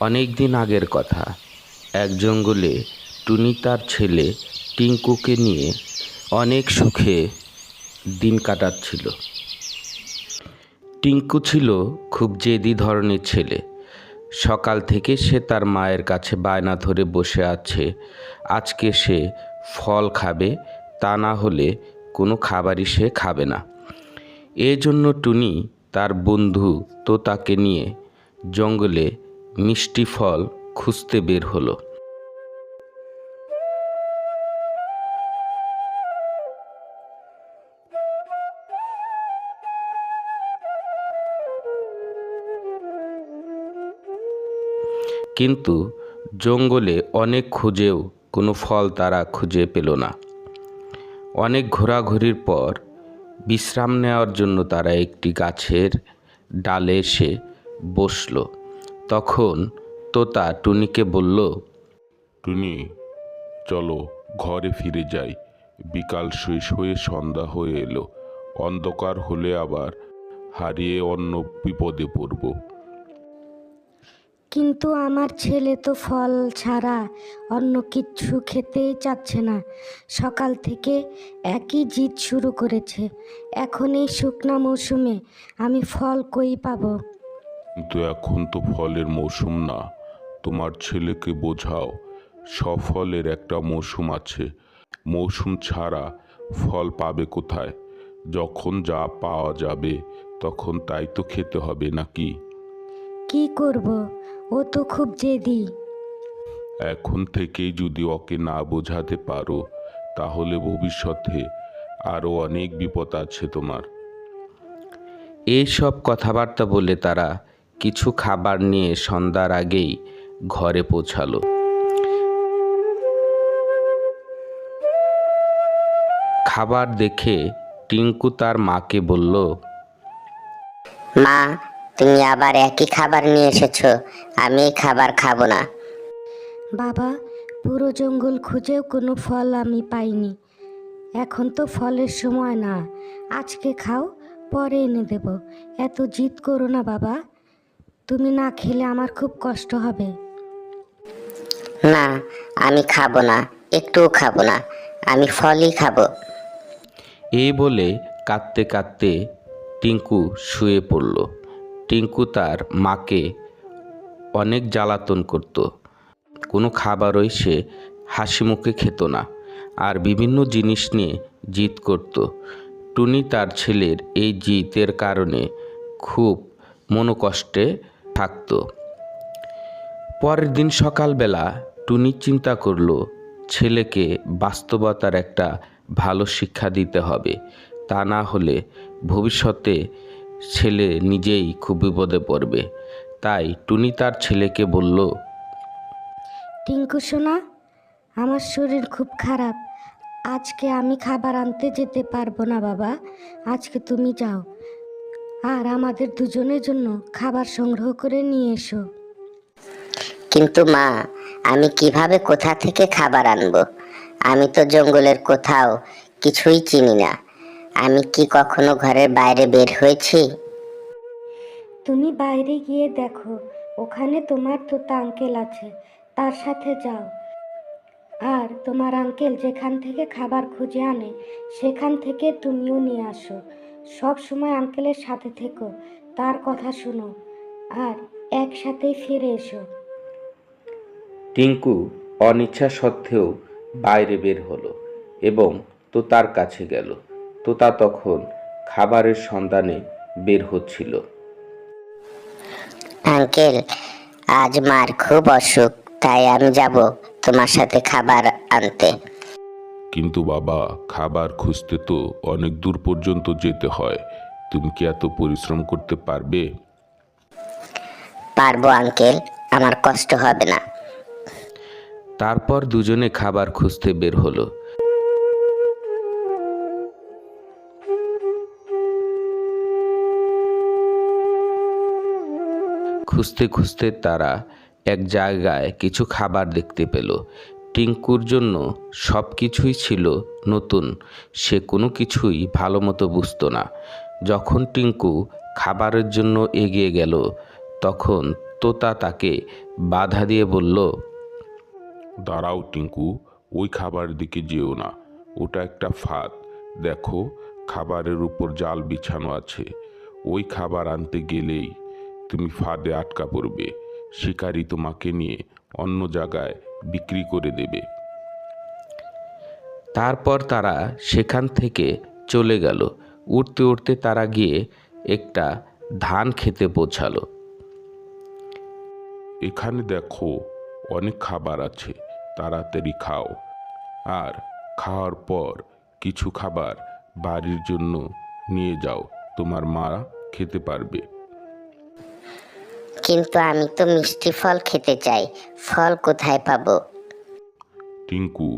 অনেক দিন আগের কথা। এক জঙ্গলে টুনি তার ছেলে টিঙ্কুকে নিয়ে অনেক সুখে দিন কাটাচ্ছিল। টিঙ্কু ছিল খুব জেদি ধরনের ছেলে। সকাল থেকে সে তার মায়ের কাছে বায়না ধরে বসে আছে, আজকে সে ফল খাবে, তা না হলে কোনো খাবারই সে খাবে না। এজন্য টুনি তার বন্ধু তোতাকে নিয়ে জঙ্গলে মিষ্টি ফল খুঁজতে বের হলো। কিন্তু জঙ্গলে অনেক খুঁজেও কোনো ফল তারা খুঁজে পেল না। অনেক ঘোরাঘুরির পর বিশ্রাম নেওয়ার জন্য তারা একটি গাছের ডালে এসে বসল। তখন তোতা টুনিকে বলল, টুনি, চলো ঘরে ফিরে যাই। বিকাল শেষ হয়ে সন্ধ্যা হয়ে এলো। অন্ধকার হলে আবার হারিয়ে অন্য বিপদে পড়ব। কিন্তু আমার ছেলে তো ফল ছাড়া অন্য কিচ্ছু খেতেই চাচ্ছে না। সকাল থেকে একই জিদ শুরু করেছে। এখন এই শুকনা মৌসুমে আমি ফল কই পাবো? কিন্তু এখন তো ফলের মৌসুম না। তোমার ছেলেকে বোঝাও, সব ফলের একটা মৌসুম আছে। মৌসুম ছাড়া ফল পাবে কোথায়? যখন যা পাওয়া যাবে তখন তাই তো খেতে হবে নাকি? কি করব? ও তো খুব জেদি। এখন থেকেই যদি ওকে না বোঝাতে পারো তাহলে ভবিষ্যতে আরও অনেক বিপদ আছে তোমার। এইসব কথাবার্তা বলে তারা কিছু খাবার নিয়ে সন্ধ্যার আগেই ঘরে পৌঁছালো। খাবার দেখে টিঙ্কু তার মাকে বলল, মা, তুমি আবার একই খাবার নিয়ে এসেছো। আমি এই খাবার খাবো না। বাবা, পুরো জঙ্গল খুঁজেও কোনো ফল আমি পাইনি। এখন তো ফলের সময় না। আজকে খাও, পরে এনে দেব। এত জিদ করো না বাবা। তুমি না খেলে আমার খুব কষ্ট হবে। না, আমি খাবো না, একটুও খাবো না। আমি ফলই খাবো। এই বলে কাঁদতে কাঁদতে টিঙ্কু শুয়ে পড়ল। টিঙ্কু তার মাকে অনেক জ্বালাতন করত। কোনো খাবারই সে হাসি মুখে খেত না, আর বিভিন্ন জিনিস নিয়ে জিদ করত। টুনি তার ছেলের এই জিদের কারণে খুব মনোকষ্টে থাকত। পরের দিন সকালবেলা টুনি চিন্তা করল, ছেলেকে বাস্তবতার একটা ভালো শিক্ষা দিতে হবে, তা না হলে ভবিষ্যতে ছেলে নিজেই খুব বিপদে পড়বে। তাই টুনি তার ছেলেকে বলল, টিঙ্কু সোনা, আমার শরীর খুব খারাপ। আজকে আমি খাবার আনতে যেতে পারবো না বাবা। আজকে তুমি যাও, আর আমাদের দুজনের জন্য খাবার সংগ্রহ করে নিয়ে এসো। কিন্তু মা, আমি কিভাবে কোথা থেকে খাবার আনবো? আমি তো জঙ্গলের কোথাও কিছুই চিনি না। আমি কি কখনো ঘরের বাইরে বের হয়েছি? তুমি বাইরে গিয়ে দেখো, ওখানে তোমার তোতা আঙ্কেল আছে, তার সাথে যাও। আর তোমার আঙ্কেল যেখান থেকে খাবার খুঁজে আনে সেখান থেকে তুমিও নিয়ে আসো। সব সময় আঙ্কেলের সাথে থেকো, তার কথা শুনো, আর একসাথেই ফিরে এসো। টিঙ্কু অনিচ্ছা সত্ত্বেও বাইরে বের হলো এবং তোতার কাছে গেল। তোতা তখন খাবারের সন্ধানে বের হচ্ছিল। আঙ্কেল, আজ মার খুব অসুখ, তাই আমি যাব তোমার সাথে খাবার আনতে। কিন্তু বাবা, খাবার খুঁজতে তো অনেক দূর পর্যন্ত যেতে হয়। তুমি কি এত পরিশ্রম করতে পারবে? পারবো আঙ্কেল, আমার কষ্ট হবে না। তারপর দুজনে খাবার খুঁজতে বের হলো। খুঁজতে খুঁজতে তারা এক জায়গায় কিছু খাবার দেখতে পেল। টিঙ্কুর জন্য সব কিছুই ছিল নতুন। সে কোনো কিছুই ভালো মতো বুঝতো না। যখন টিঙ্কু খাবারের জন্য এগিয়ে গেল, তখন তোতা তাকে বাধা দিয়ে বলল, দাঁড়াও টিঙ্কু, ওই খাবার দিকে যেও না, ওটা একটা ফাঁদ। দেখো, খাবারের উপর জাল বিছানো আছে। ওই খাবার আনতে গেলেই তুমি ফাঁদে আটকা পড়বে। শিকারী তোমাকে নিয়ে অন্য জায়গায় বিক্রি করে দেবে। তারপর তারা সেখান থেকে চলে গেল। উঠতে উঠতে তারা গিয়ে একটা ধান খেতে পৌঁছালো। এখানে দেখো, অনেক খাবার আছে, তাড়াতাড়ি খাও। আর খাওয়ার পর কিছু খাবার বাড়ির জন্য নিয়ে যাও, তোমার মা খেতে পারবে। কিন্তু আমি তো মিষ্টি ফল খেতে চাই, ফল কোথায় পাবো? টিঙ্কু,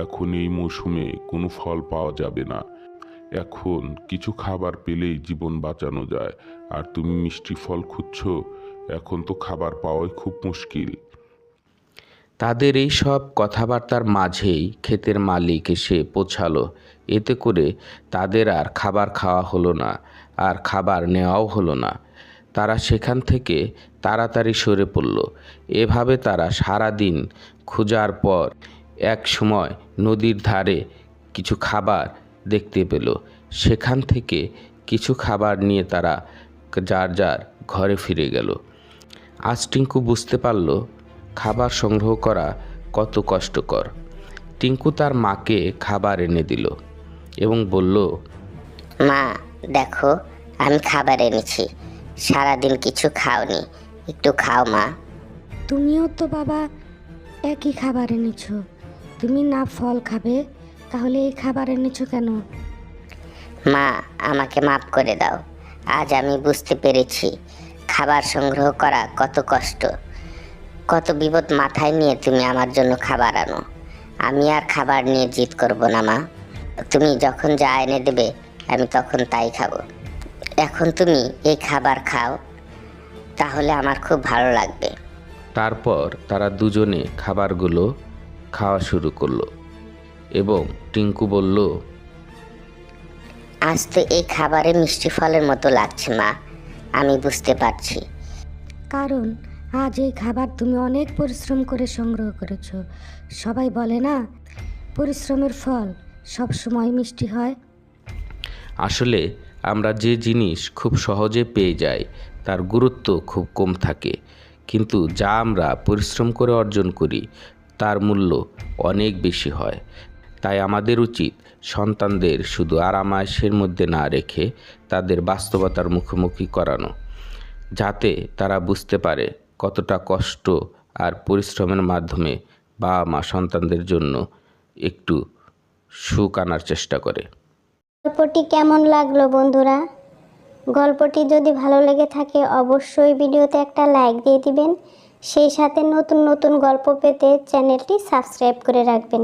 এখন এই মৌসুমে কোনো ফল পাওয়া যাবে না। এখন কিছু খাবার পেলেই জীবন বাঁচানো যায়, আর তুমি মিষ্টি ফল খুঁজছো? এখন তো খাবার পাওয়াই খুব মুশকিল। তাদের এই সব কথাবার্তার মাঝেই ক্ষেতের মালিক এসে পৌঁছালো। এতে করে তাদের আর খাবার খাওয়া হলো না, আর খাবার নেওয়াও হলো না। তারা সেখান থেকে তাড়াতাড়ি সরে পড়ল। এভাবে তারা সারা দিন খোঁজার পর এক সময় নদীর ধারে কিছু খাবার দেখতে পেল। সেখান থেকে কিছু খাবার নিয়ে তারা যার যার ঘরে ফিরে গেল। আজ টিঙ্কু বুঝতে পারল খাবার সংগ্রহ করা কত কষ্টকর। টিঙ্কু তার মাকে খাবার এনে দিল এবং বলল, মা, দেখো, আমি খাবার এনেছি। সারাদিন কিছু খাওনি, একটু খাও মা। তুমিও তো বাবা একই খাবার এনেছো। তুমি না ফল খাবে, তাহলে এই খাবার এনেছো কেন? মা, আমাকে মাফ করে দাও। আজ আমি বুঝতে পেরেছি খাবার সংগ্রহ করা কত কষ্ট। কত বিপদ মাথায় নিয়ে তুমি আমার জন্য খাবার আনো। আমি আর খাবার নিয়ে জিদ করব না মা। তুমি যখন যা এনে দেবে আমি তখন তাই খাবো। এখন তুমি এই খাবার খাও, তাহলে আমার খুব ভালো লাগবে। তারপর তারা দুজনে খাবারগুলো খাওয়া শুরু করলো এবং টিঙ্কু বলল, আজ তো এই খাবারে মিষ্টি ফলের মতো লাগছে মা, আমি বুঝতে পারছি। কারণ আজ এই খাবার তুমি অনেক পরিশ্রম করে সংগ্রহ করেছো। সবাই বলে না, পরিশ্রমের ফল সবসময় মিষ্টি হয়। আসলে আমরা যে জিনিস খুব সহজে পেয়ে যাই তার গুরুত্ব খুব কম থাকে, কিন্তু যা আমরা পরিশ্রম করে অর্জন করি তার মূল্য অনেক বেশি হয়। তাই আমাদের উচিত সন্তানদের শুধু আরামায়েশের মধ্যে না রেখে তাদের বাস্তবতার মুখোমুখি করানো, যাতে তারা বুঝতে পারে কতটা কষ্ট আর পরিশ্রমের মাধ্যমে বাবা মা সন্তানদের জন্য একটু সুখ আনার চেষ্টা করে। গল্পটি কেমন লাগলো বন্ধুরা? গল্পটি যদি ভালো লেগে থাকে অবশ্যই ভিডিওতে একটা লাইক দিয়ে দিবেন। সেই সাথে নতুন নতুন গল্প পেতে চ্যানেলটি সাবস্ক্রাইব করে রাখবেন।